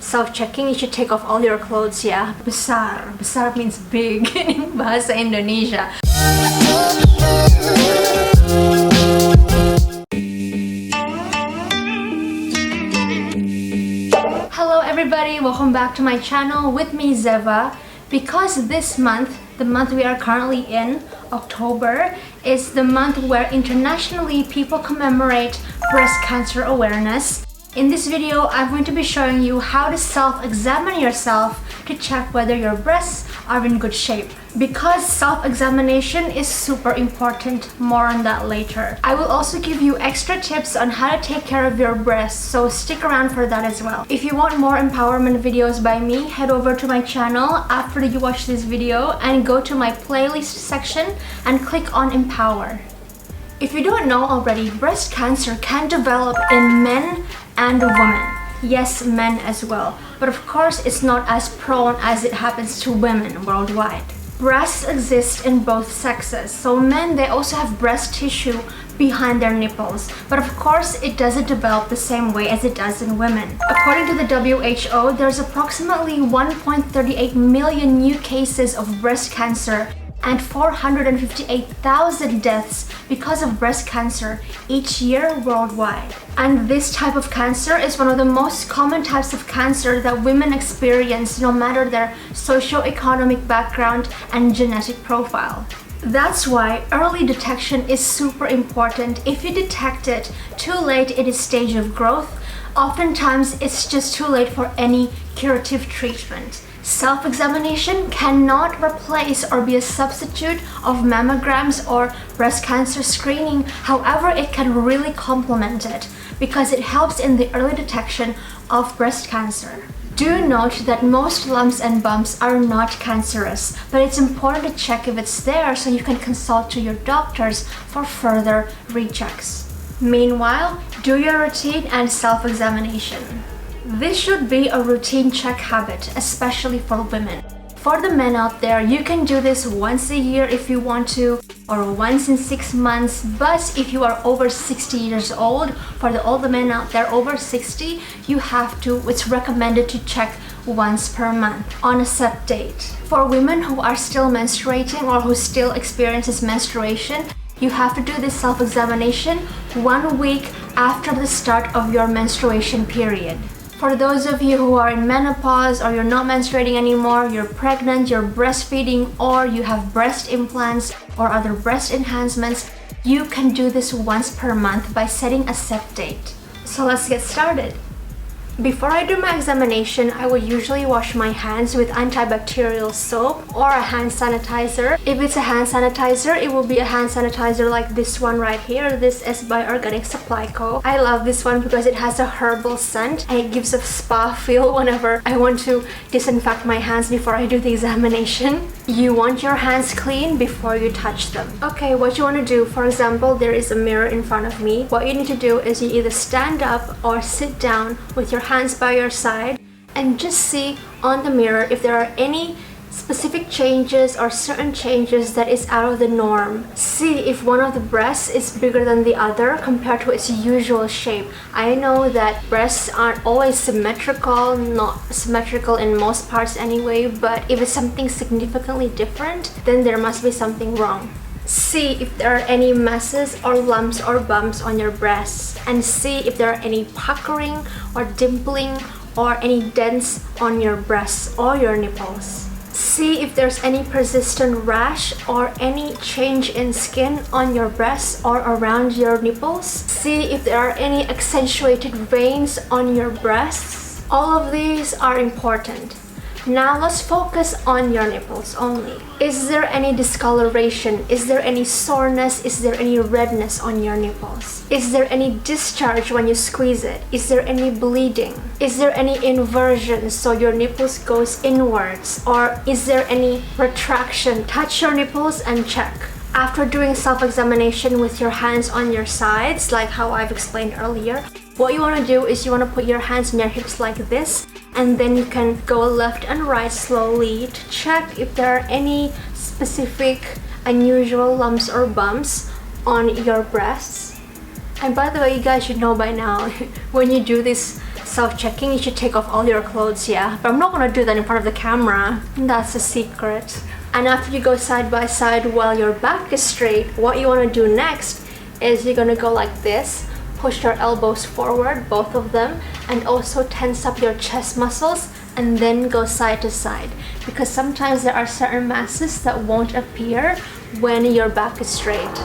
self-checking, you should take off all your clothes, yeah? Besar. Besar means big in Bahasa Indonesia. Hello everybody, welcome back to my channel with me, Zeva. Because this month, the month we are currently in, October, is the month where internationally people commemorate breast cancer awareness. In this video, I'm going to be showing you how to self-examine yourself to check whether your breasts are in good shape. Because self-examination is super important, more on that later. I will also give you extra tips on how to take care of your breasts, so stick around for that as well. If you want more empowerment videos by me, head over to my channel after you watch this video and go to my playlist section and click on Empower. If you don't know already, breast cancer can develop in men and women. Yes, men as well. But of course, it's not as prone as it happens to women worldwide. Breasts exist in both sexes, so men, they also have breast tissue behind their nipples, but of course it doesn't develop the same way as it does in women. According to the WHO, there's approximately 1.38 million new cases of breast cancer and 458,000 deaths because of breast cancer each year worldwide. And this type of cancer is one of the most common types of cancer that women experience, no matter their socio-economic background and genetic profile. That's why early detection is super important. If you detect it too late in its stage of growth, oftentimes it's just too late for any curative treatment. Self-examination cannot replace or be a substitute of mammograms or breast cancer screening. However, it can really complement it because it helps in the early detection of breast cancer. Do note that most lumps and bumps are not cancerous, but it's important to check if it's there so you can consult to your doctors for further rechecks. Meanwhile, do your routine and self-examination. This should be a routine check habit, especially for women. For the men out there, you can do this once a year if you want to, or once in 6 months, but if you are over 60 years old, for all the men out there over 60, you have to, it's recommended to check once per month on a set date. For women who are still menstruating or who still experiences menstruation, you have to do this self-examination 1 week after the start of your menstruation period. For those of you who are in menopause or you're not menstruating anymore, you're pregnant, you're breastfeeding, or you have breast implants or other breast enhancements, you can do this once per month by setting a set date. So let's get started. Before I do my examination, I will usually wash my hands with antibacterial soap or a hand sanitizer. If it's a hand sanitizer, it will be a hand sanitizer like this one right here. This is by Organic Supply Co. I love this one because it has a herbal scent and it gives a spa feel whenever I want to disinfect my hands before I do the examination. You want your hands clean before you touch them. Okay, what you want to do, for example, there is a mirror in front of me. What you need to do is you either stand up or sit down with your hands by your side and just see on the mirror if there are any specific changes or certain changes that is out of the norm. See if one of the breasts is bigger than the other compared to its usual shape. I know that breasts aren't always symmetrical, not symmetrical in most parts anyway, but if it's something significantly different, then there must be something wrong. See if there are any masses or lumps or bumps on your breasts, and see if there are any puckering or dimpling or any dents on your breasts or your nipples. See if there's any persistent rash or any change in skin on your breasts or around your nipples. See if there are any accentuated veins on your breasts. All of these are important. Now let's focus on your nipples only. Is there any discoloration? Is there any soreness? Is there any redness on your nipples? Is there any discharge when you squeeze it? Is there any bleeding? Is there any inversion so your nipples goes inwards? Or is there any retraction? Touch your nipples and check. After doing self-examination with your hands on your sides, like how I've explained earlier, what you want to do is you want to put your hands on your hips like this, and then you can go left and right slowly to check if there are any specific unusual lumps or bumps on your breasts. And by the way, you guys should know by now, when you do this self-checking, you should take off all your clothes, yeah. But I'm not gonna do that in front of the camera. That's a secret. And after you go side by side while your back is straight, what you wanna do next is you're gonna go like this. Push your elbows forward, both of them, and also tense up your chest muscles and then go side to side, because sometimes there are certain masses that won't appear when your back is straight.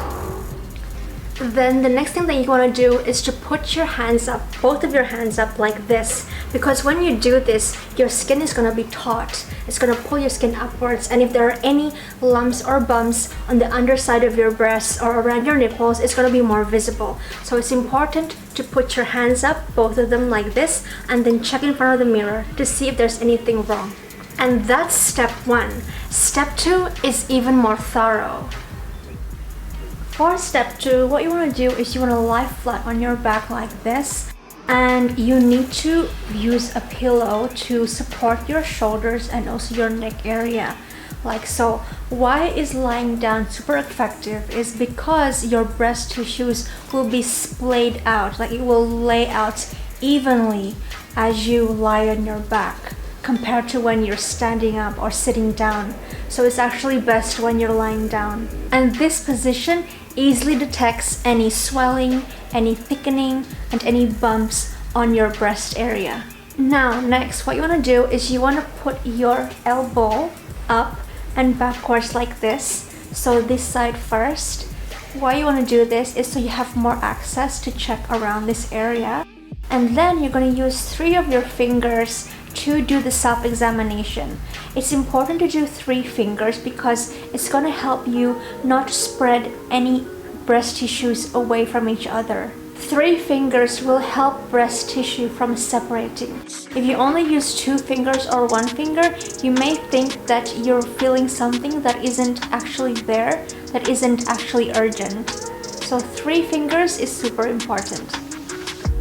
Then the next thing that you want to do is to put your hands up, both of your hands up like this, because when you do this, your skin is going to be taut. It's going to pull your skin upwards, and if there are any lumps or bumps on the underside of your breasts or around your nipples, it's going to be more visible. So it's important to put your hands up, both of them like this, and then check in front of the mirror to see if there's anything wrong. And that's step 1. Step 2 is even more thorough. For step 2, what you want to do is you want to lie flat on your back like this, and you need to use a pillow to support your shoulders and also your neck area, like so. Why is lying down super effective is because your breast tissues will be splayed out, like it will lay out evenly as you lie on your back compared to when you're standing up or sitting down. So it's actually best when you're lying down. And this position easily detects any swelling, any thickening, and any bumps on your breast area. Now, next, what you want to do is you want to put your elbow up and backwards like this. So this side first. Why you want to do this is so you have more access to check around this area. And then you're going to use 3 of your fingers to do the self-examination. It's important to do 3 fingers because it's going to help you not spread any breast tissues away from each other. 3 fingers will help breast tissue from separating. If you only use 2 fingers or 1 finger, you may think that you're feeling something that isn't actually there, that isn't actually urgent. So 3 fingers is super important.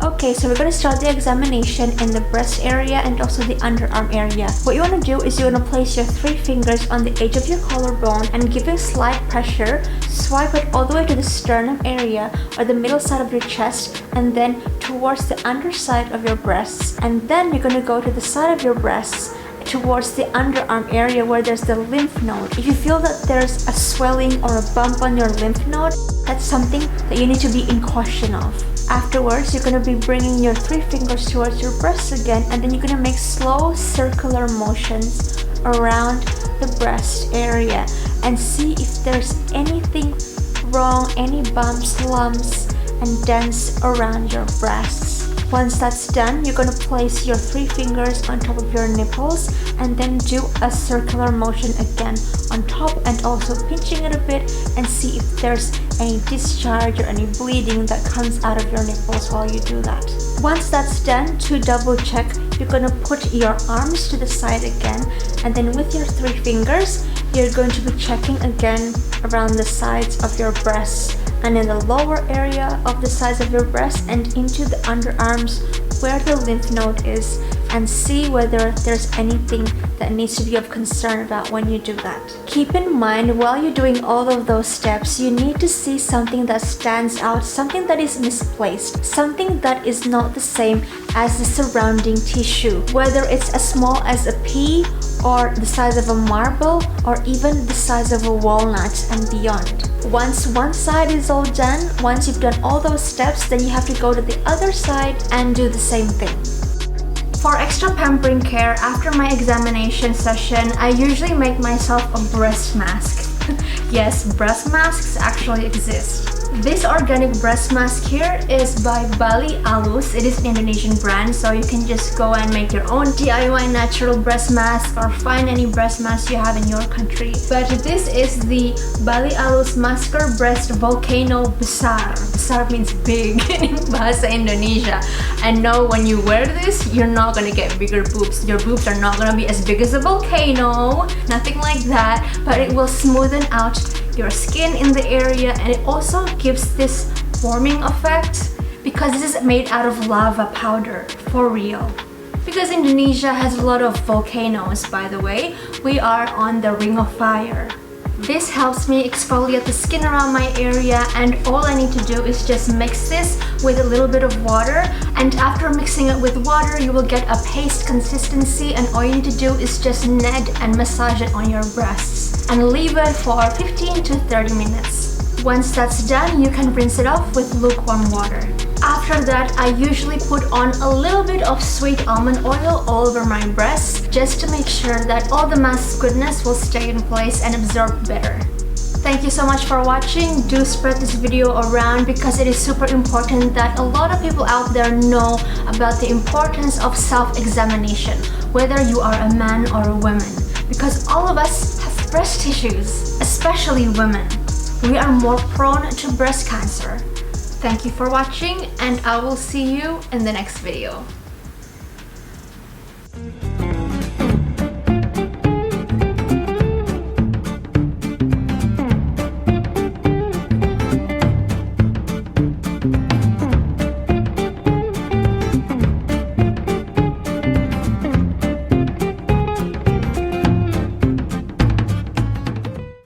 Okay, so we're going to start the examination in the breast area and also the underarm area. What you want to do is you want to place your 3 fingers on the edge of your collarbone and giving slight pressure, swipe it all the way to the sternum area or the middle side of your chest, and then towards the underside of your breasts. And then you're going to go to the side of your breasts towards the underarm area where there's the lymph node. If you feel that there's a swelling or a bump on your lymph node, that's something that you need to be in caution of. Afterwards, you're going to be bringing your 3 fingers towards your breasts again, and then you're going to make slow circular motions around the breast area and see if there's anything wrong, any bumps, lumps, and dents around your breasts. Once that's done, you're going to place your 3 fingers on top of your nipples and then do a circular motion again on top, and also pinching it a bit and see if there's any discharge or any bleeding that comes out of your nipples while you do that. Once that's done, to double check, you're going to put your arms to the side again, and then with your 3 fingers, you're going to be checking again around the sides of your breasts and in the lower area of the sides of your breasts and into the underarms where the lymph node is, and see whether there's anything that needs to be of concern about when you do that. Keep in mind, while you're doing all of those steps, you need to see something that stands out, something that is misplaced, something that is not the same as the surrounding tissue, whether it's as small as a pea or the size of a marble or even the size of a walnut and beyond. Once one side is all done, once you've done all those steps, then you have to go to the other side and do the same thing. For extra pampering care, after my examination session, I usually make myself a breast mask. Yes, breast masks actually exist. This organic breast mask here is by Bali Alus. It is an Indonesian brand, so you can just go and make your own DIY natural breast mask or find any breast mask you have in your country. But this is the Bali Alus Masker Breast Volcano Besar. Besar means big in Bahasa Indonesia. And no, when you wear this, you're not gonna get bigger boobs. Your boobs are not gonna be as big as a volcano, nothing like that, but it will smoothen out your skin in the area, and it also gives this warming effect because this is made out of lava powder, for real. Because Indonesia has a lot of volcanoes, by the way. We are on the Ring of Fire. This helps me exfoliate the skin around my area, and all I need to do is just mix this with a little bit of water, and after mixing it with water you will get a paste consistency, and all you need to do is just knead and massage it on your breasts and leave it for 15 to 30 minutes. Once that's done, you can rinse it off with lukewarm water. After that, I usually put on a little bit of sweet almond oil all over my breasts just to make sure that all the mask goodness will stay in place and absorb better. Thank you so much for watching. Do spread this video around because it is super important that a lot of people out there know about the importance of self-examination, whether you are a man or a woman, because all of us have breast issues, especially women. We are more prone to breast cancer. Thank you for watching, and I will see you in the next video.